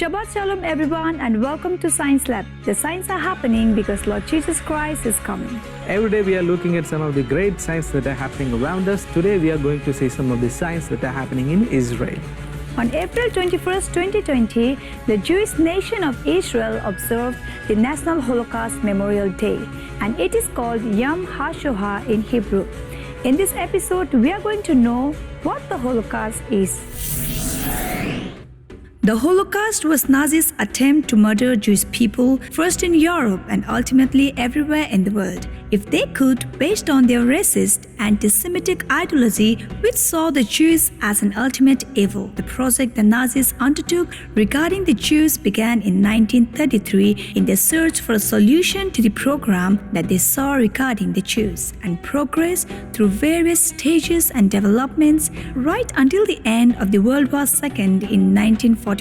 Shabbat Shalom everyone and welcome to Science Lab. The signs are happening because Lord Jesus Christ is coming. Every day we are looking at some of the great signs that are happening around us. Today we are going to see some of the signs that are happening in Israel. On April 21st, 2020, the Jewish nation of Israel observed the National Holocaust Memorial Day, and it is called Yom HaShoah in Hebrew. In this episode, we are going to know what the Holocaust is. The Holocaust was Nazis' attempt to murder Jewish people, first in Europe and ultimately everywhere in the world, if they could, based on their racist, anti-Semitic ideology which saw the Jews as an ultimate evil. The project the Nazis undertook regarding the Jews began in 1933 in their search for a solution to the program that they saw regarding the Jews, and progressed through various stages and developments right until the end of the World War II in 1945.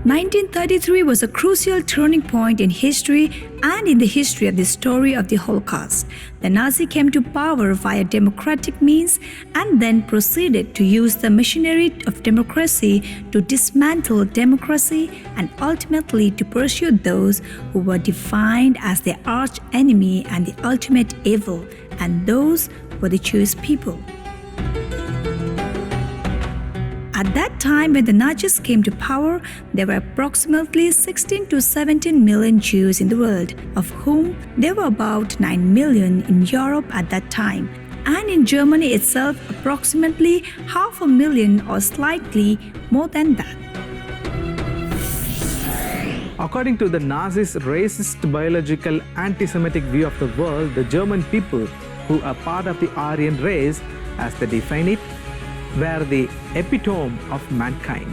1933 was a crucial turning point in history and in the history of the story of the Holocaust. The Nazis came to power via democratic means and then proceeded to use the machinery of democracy to dismantle democracy and ultimately to pursue those who were defined as their arch enemy and the ultimate evil, and those were the Jewish people. At that time, when the Nazis came to power, there were approximately 16 to 17 million Jews in the world, of whom there were about 9 million in Europe at that time, and in Germany itself approximately 500,000 or slightly more than that. According to the Nazis' racist, biological, anti-Semitic view of the world, the German people, who are part of the Aryan race, as they define it, were the epitome of mankind.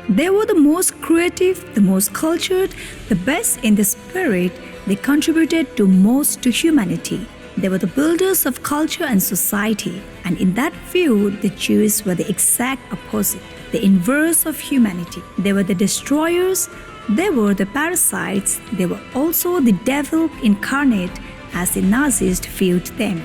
They were the most creative, the most cultured, the best in the spirit. They contributed to most to humanity. They were the builders of culture and society, and in that view, the Jews were the exact opposite, the inverse of humanity. They were the destroyers, they were the parasites, they were also the devil incarnate, as the Nazis viewed them.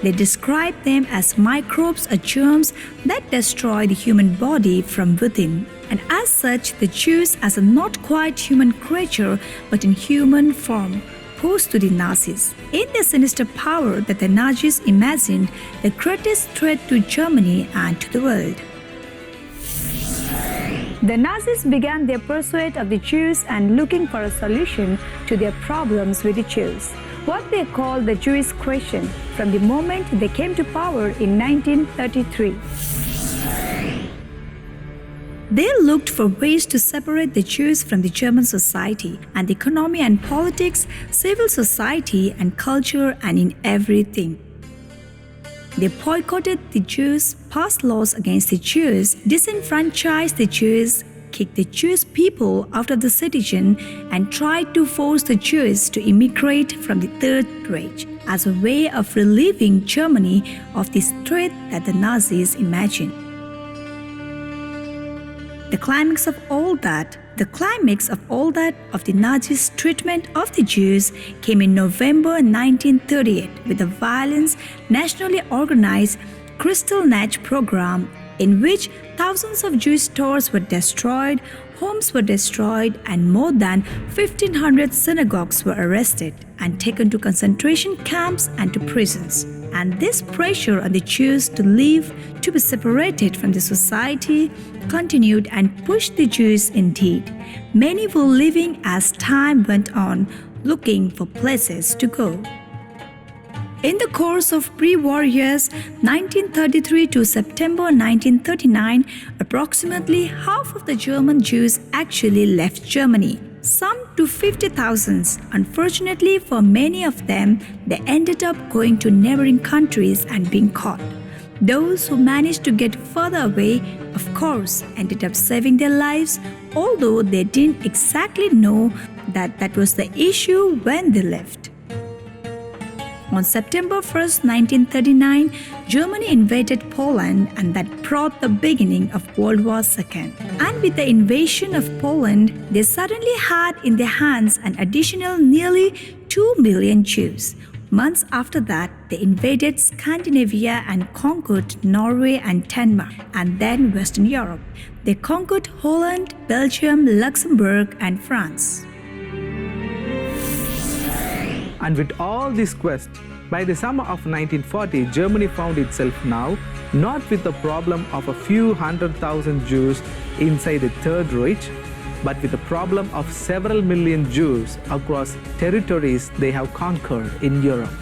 They described them as microbes or germs that destroy the human body from within, and as such, the Jews as a not quite human creature but in human form posed to the Nazis. In their sinister power that the Nazis imagined the greatest threat to Germany and to the world. The Nazis began their pursuit of the Jews and looking for a solution to their problems with the Jews, what they called the Jewish question, from the moment they came to power in 1933. They looked for ways to separate the Jews from the German society and the economy and politics, civil society and culture, and in everything. They boycotted the Jews, passed laws against the Jews, disenfranchised the Jews, kicked the Jewish people out of the citizen, and tried to force the Jews to immigrate from the Third Reich as a way of relieving Germany of this threat that the Nazis imagined. The climax of all that of the Nazis' treatment of the Jews came in November 1938 with the violent, nationally organized Kristallnacht program, in which thousands of Jewish stores were destroyed, homes were destroyed, and more than 1,500 synagogues were arrested and taken to concentration camps and to prisons. And this pressure on the Jews to leave, to be separated from the society, continued and pushed the Jews indeed. Many were leaving as time went on, looking for places to go. In the course of pre-war years, 1933 to September 1939, approximately half of the German Jews actually left Germany, some to 50,000. Unfortunately for many of them, they ended up going to neighboring countries and being caught. Those who managed to get further away, of course, ended up saving their lives, although they didn't exactly know that was the issue when they left. On September 1st, 1939, Germany invaded Poland, and that brought the beginning of World War II. And with the invasion of Poland, they suddenly had in their hands an additional nearly 2 million Jews. Months after that, they invaded Scandinavia and conquered Norway and Denmark, and then Western Europe. They conquered Holland, Belgium, Luxembourg, and France. And with all this quest, by the summer of 1940, Germany found itself now not with the problem of a few 100,000 Jews inside the Third Reich, but with the problem of several million Jews across territories they have conquered in Europe.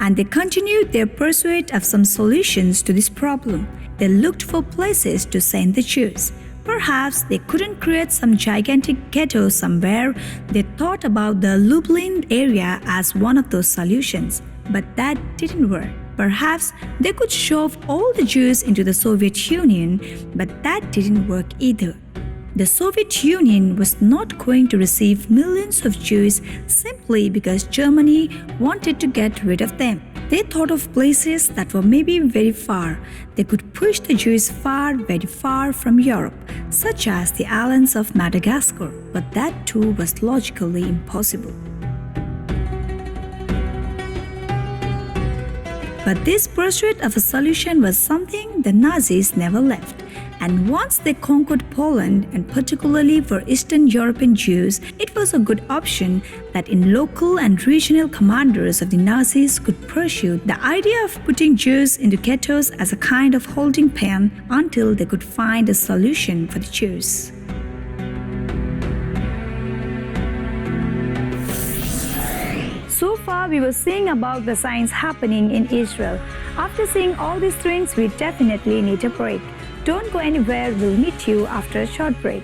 And they continued their pursuit of some solutions to this problem. They looked for places to send the Jews. Perhaps they couldn't create some gigantic ghetto somewhere. They thought about the Lublin area as one of those solutions, but that didn't work. Perhaps they could shove all the Jews into the Soviet Union, but that didn't work either. The Soviet Union was not going to receive millions of Jews simply because Germany wanted to get rid of them. They thought of places that were maybe very far. They could push the Jews very far from Europe, such as the islands of Madagascar, but that too was logically impossible. But this pursuit of a solution was something the Nazis never left. And once they conquered Poland, and particularly for Eastern European Jews, it was a good option that in local and regional commanders of the Nazis could pursue the idea of putting Jews into ghettos as a kind of holding pen until they could find a solution for the Jews. So far, we were seeing about the signs happening in Israel. After seeing all these things, we definitely need a break. Don't go anywhere, we'll meet you after a short break.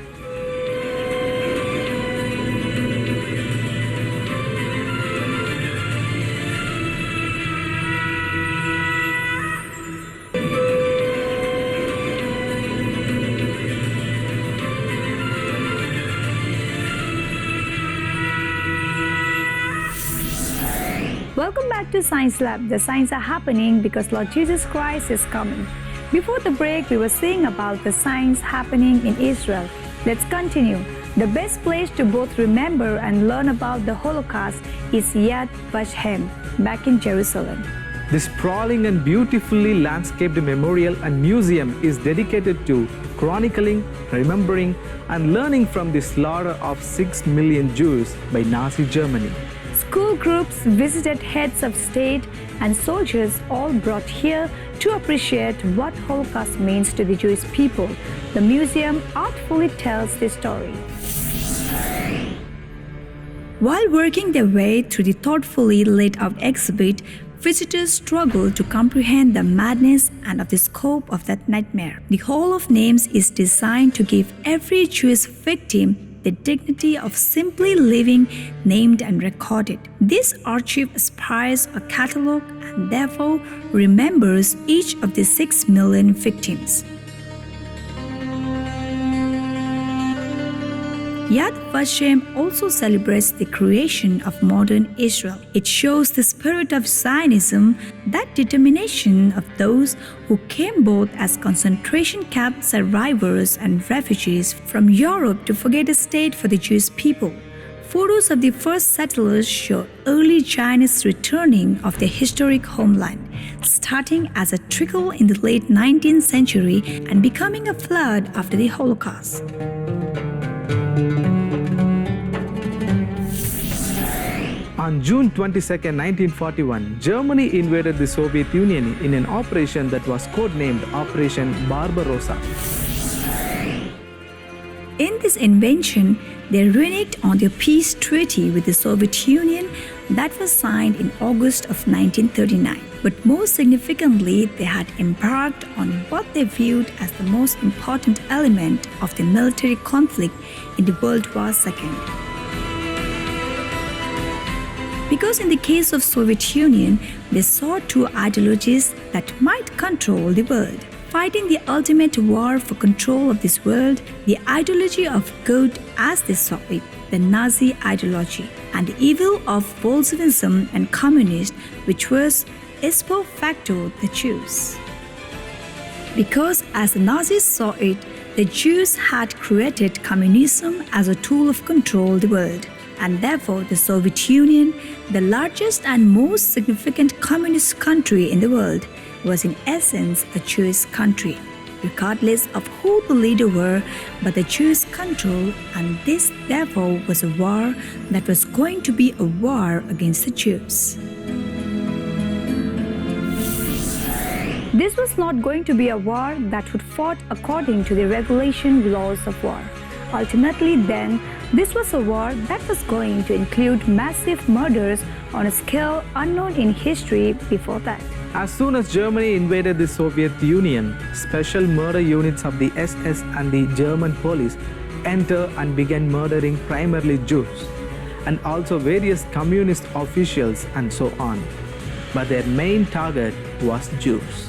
Welcome back to Science Lab. The signs are happening because Lord Jesus Christ is coming. Before the break, we were seeing about the signs happening in Israel. Let's continue. The best place to both remember and learn about the Holocaust is Yad Vashem, back in Jerusalem. This sprawling and beautifully landscaped memorial and museum is dedicated to chronicling, remembering, and learning from the slaughter of 6 million Jews by Nazi Germany. School groups visited heads of state and soldiers all brought here to appreciate what Holocaust means to the Jewish people. The museum artfully tells the story. While working their way through the thoughtfully laid out exhibit, visitors struggle to comprehend the madness and of the scope of that nightmare. The Hall of Names is designed to give every Jewish victim the dignity of simply living, named and recorded. This archive aspires a catalog and therefore remembers each of the 6 million victims. Yad Vashem also celebrates the creation of modern Israel. It shows the spirit of Zionism, that determination of those who came both as concentration camp survivors and refugees from Europe to forget a state for the Jewish people. Photos of the first settlers show early Zionists returning of their historic homeland, starting as a trickle in the late 19th century and becoming a flood after the Holocaust. On June 22, 1941, Germany invaded the Soviet Union in an operation that was codenamed Operation Barbarossa. In this invasion, they reneged on their peace treaty with the Soviet Union that was signed in August of 1939. But most significantly, they had embarked on what they viewed as the most important element of the military conflict in the World War II. Because in the case of Soviet Union, they saw two ideologies that might control the world. Fighting the ultimate war for control of this world, the ideology of good as they saw it, the Nazi ideology, and the evil of Bolshevism and communism, which was ipso facto the Jews. Because as the Nazis saw it, the Jews had created communism as a tool of control the world. and therefore the Soviet Union, the largest and most significant communist country in the world, was in essence a Jewish country, regardless of who the leader were, but the Jews control, and this therefore was a war that was going to be a war against the Jews. This was not going to be a war that would fought according to the regulation laws of war. Ultimately then, this was a war that was going to include massive murders on a scale unknown in history before that. As soon as Germany invaded the Soviet Union, special murder units of the SS and the German police entered and began murdering primarily Jews, and also various communist officials and so on. But their main target was Jews.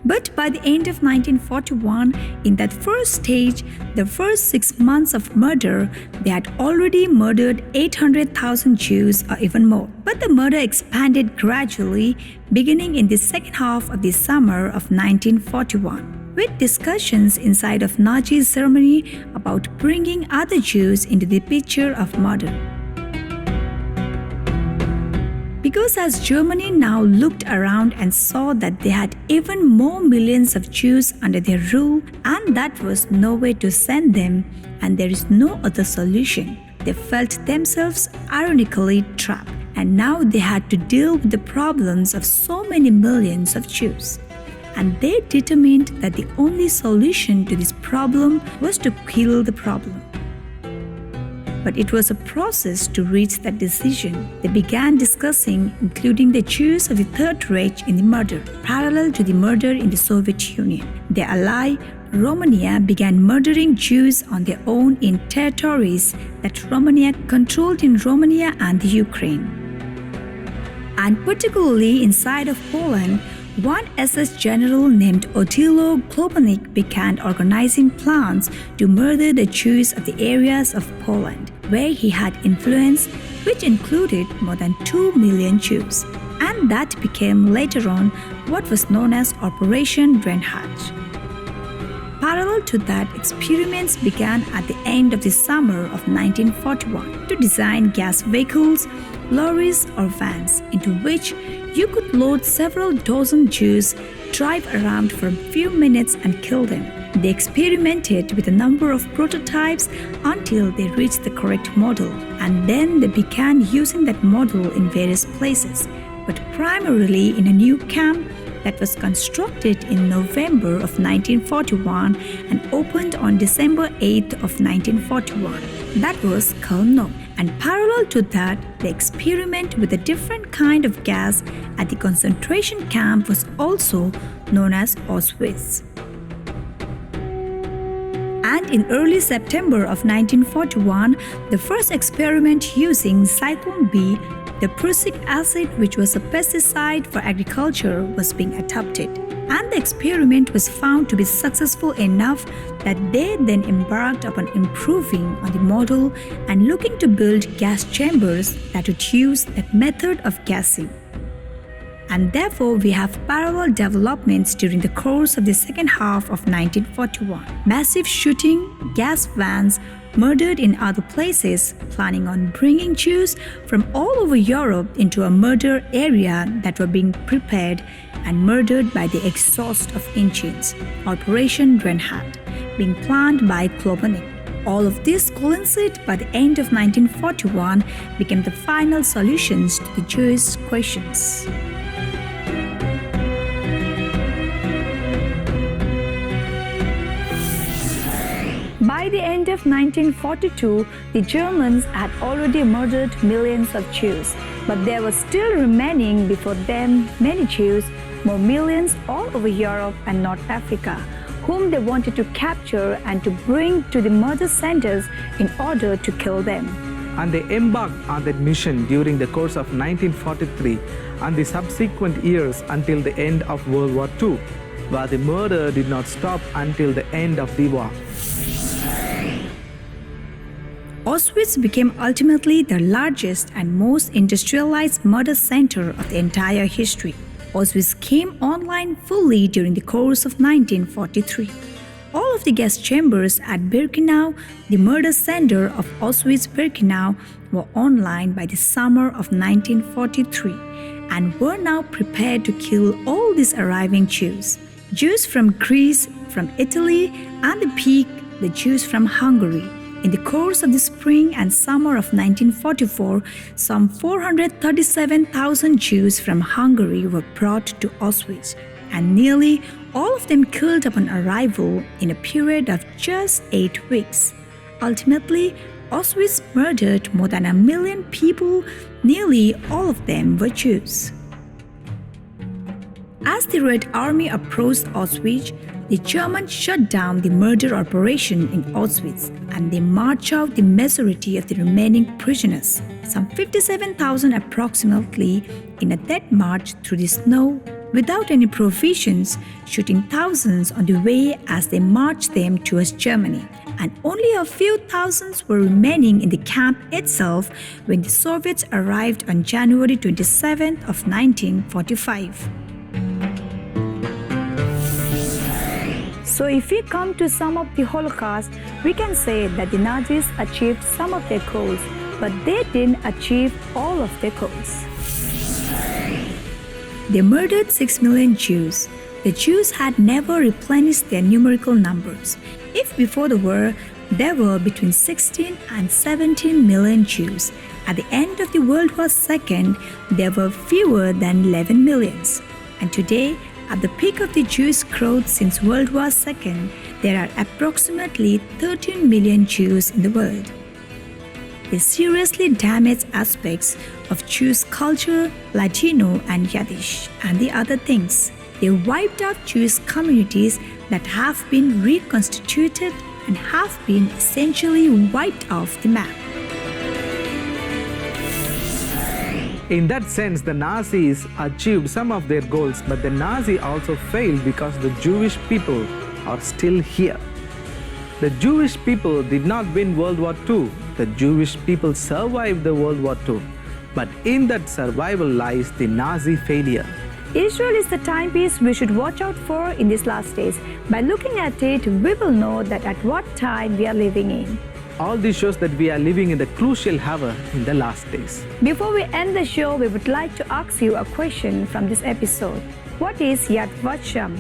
But by the end of 1941, in that first stage, the first 6 months of murder, they had already murdered 800,000 Jews or even more. But the murder expanded gradually, beginning in the second half of the summer of 1941, with discussions inside of Nazi Germany about bringing other Jews into the picture of murder. Because as Germany now looked around and saw that they had even more millions of Jews under their rule and that was nowhere to send them and there is no other solution, they felt themselves ironically trapped, and now they had to deal with the problems of so many millions of Jews. And they determined that the only solution to this problem was to kill the problem. But it was a process to reach that decision. They began discussing including the Jews of the Third Reich in the murder, parallel to the murder in the Soviet Union. Their ally, Romania, began murdering Jews on their own in territories that Romania controlled in Romania and the Ukraine. And particularly inside of Poland, one SS general named Otylo Klobuchar began organizing plans to murder the Jews of the areas of Poland where he had influence, which included more than 2 million Jews. And that became later on what was known as Operation Reinhardt. Parallel to that, experiments began at the end of the summer of 1941 to design gas vehicles, lorries or vans into which you could load several dozen Jews, drive around for a few minutes and kill them. They experimented with a number of prototypes until they reached the correct model, and then they began using that model in various places, but primarily in a new camp that was constructed in November of 1941 and opened on December 8th of 1941. That was Chelmno. And parallel to that, the experiment with a different kind of gas at the concentration camp was also known as Auschwitz. And in early September of 1941, the first experiment using Zyklon B, the prussic acid, which was a pesticide for agriculture, was being adopted. And the experiment was found to be successful enough that they then embarked upon improving on the model and looking to build gas chambers that would use that method of gassing. And therefore, we have parallel developments during the course of the second half of 1941. Massive shooting, gas vans, murdered in other places, planning on bringing Jews from all over Europe into a murder area that were being prepared and murdered by the exhaust of engines, Operation Reinhardt, being planned by Klobuchar. All of this coincided by the end of 1941 became the final solutions to the Jewish questions. By the end of 1942, the Germans had already murdered millions of Jews, but there were still remaining before them many Jews, more millions all over Europe and North Africa, whom they wanted to capture and to bring to the murder centers in order to kill them. And they embarked on that mission during the course of 1943 and the subsequent years until the end of World War II, where the murder did not stop until the end of the war. Auschwitz became ultimately the largest and most industrialized murder center of the entire history. Auschwitz came online fully during the course of 1943. all of the gas chambers at Birkenau, the murder center of Auschwitz-Birkenau, were online by the summer of 1943 and were now prepared to kill all these arriving Jews. Jews from Greece, from Italy, and the peak, the Jews from Hungary. In the course of the spring and summer of 1944, some 437,000 Jews from Hungary were brought to Auschwitz, and nearly all of them killed upon arrival in a period of just 8 weeks. Ultimately, Auschwitz murdered more than 1 million people, nearly all of them were Jews. As the Red Army approached Auschwitz, the Germans shut down the murder operation in Auschwitz and they marched out the majority of the remaining prisoners, some 57,000 approximately, in a death march through the snow without any provisions, shooting thousands on the way as they marched them towards Germany. And only a few thousands were remaining in the camp itself when the Soviets arrived on January 27th of 1945. So if we come to sum up the Holocaust, we can say that the Nazis achieved some of their goals, but they didn't achieve all of their goals. They murdered 6 million Jews. The Jews had never replenished their numerical numbers. If before the war, there were between 16 and 17 million Jews, at the end of the World War II, there were fewer than 11 millions. And today, at the peak of the Jewish growth since World War II, there are approximately 13 million Jews in the world. They seriously damaged aspects of Jewish culture, Latino and Yiddish, and the other things. They wiped out Jewish communities that have been reconstituted and have been essentially wiped off the map. In that sense, the Nazis achieved some of their goals, but the Nazis also failed because the Jewish people are still here. The Jewish people did not win World War II. The Jewish people survived the World War II. But in that survival lies the Nazi failure. Israel is the timepiece we should watch out for in these last days. By looking at it, we will know that at what time we are living in. All this shows that we are living in the crucial hour in the last days. Before we end the show, we would like to ask you a question from this episode. What is Yad Vashem?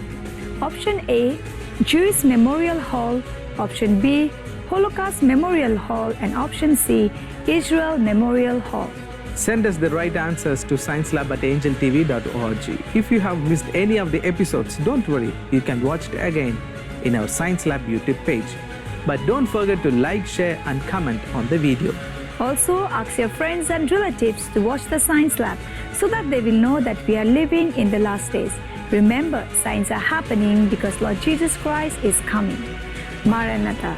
Option A, Jewish Memorial Hall. Option B, Holocaust Memorial Hall. And option C, Israel Memorial Hall. Send us the right answers to sciencelab@angeltv.org. If you have missed any of the episodes, don't worry, you can watch it again in our Science Lab YouTube page. But don't forget to like, share and comment on the video. Also, ask your friends and relatives to watch the Science Lab so that they will know that we are living in the last days. Remember, signs are happening because Lord Jesus Christ is coming. Maranatha.